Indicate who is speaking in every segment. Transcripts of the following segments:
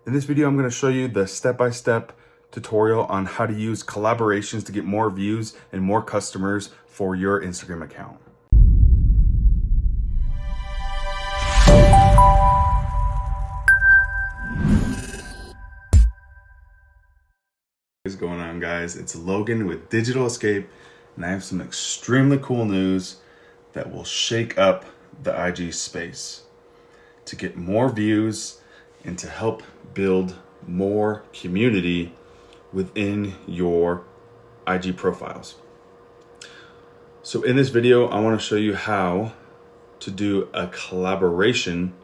Speaker 1: In this video, I'm going to show you the step-by-step tutorial on how to use collaborations to get more views and more customers for your Instagram account. What is going on, guys? It's Logan with Digital Escape, and I have some extremely cool news that will shake up the IG space to get more views and to help build more community within your IG profiles. So in this video, I want to show you how to do a collaboration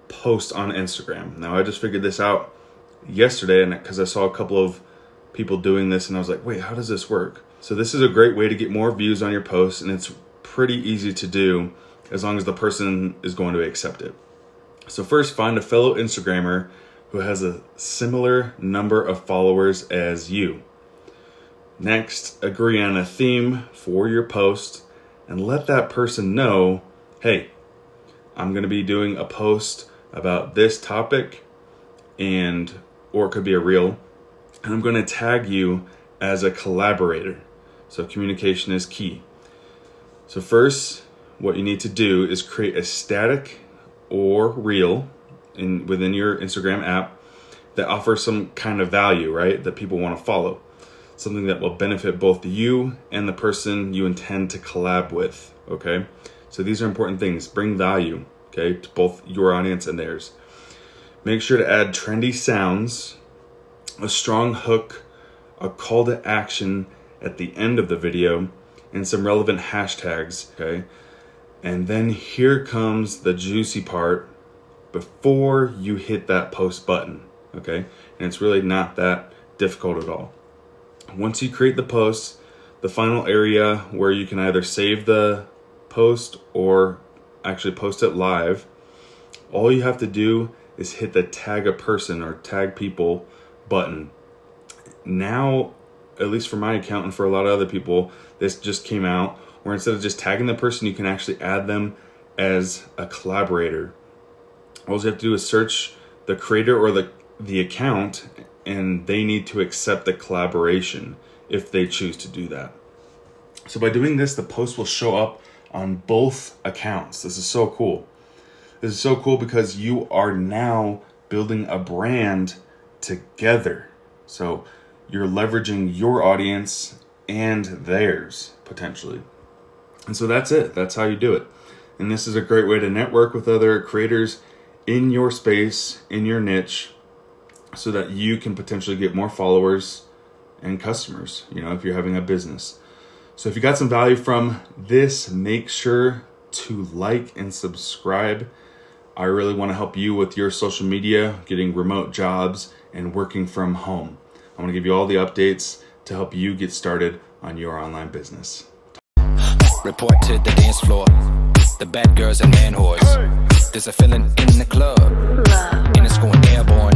Speaker 1: post on Instagram. Now, I just figured this out yesterday, and because I saw a couple of people doing this, and I was like, wait, how does this work? So this is a great way to get more views on your posts, and it's pretty easy to do as long as the person is going to accept it. So first, find a fellow Instagrammer who has a similar number of followers as you. Next, agree on a theme for your post and let that person know, hey, I'm going to be doing a post about this topic, or it could be a reel, and I'm going to tag you as a collaborator. So communication is key. So first, what you need to do is create a static or reel within your Instagram app that offers some kind of value, right? That people want to follow. Something that will benefit both you and the person you intend to collab with, okay? So these are important things. Bring value, okay, to both your audience and theirs. Make sure to add trendy sounds, a strong hook, a call to action at the end of the video, and some relevant hashtags, okay? And then here comes the juicy part before you hit that post button, okay? And it's really not that difficult at all. Once you create the post, the final area where you can either save the post or actually post it live, all you have to do is hit the tag a person or tag people button. Now, at least for my account and for a lot of other people, this just came out where instead of just tagging the person, you can actually add them as a collaborator. All you have to do is search the creator or the account, and they need to accept the collaboration if they choose to do that. So by doing this, the post will show up on both accounts. This is so cool. This is so cool because you are now building a brand together. So you're leveraging your audience and theirs potentially. And so that's it. That's how you do it. And this is a great way to network with other creators in your space, in your niche, so that you can potentially get more followers and customers, if you're having a business. So if you got some value from this, make sure to like and subscribe. I really want to help you with your social media, getting remote jobs, and working from home. I want to give you all the updates to help you get started on your online business.
Speaker 2: Report to the dance floor, the bad girls and man whores. There's a feeling in the club, and it's going airborne.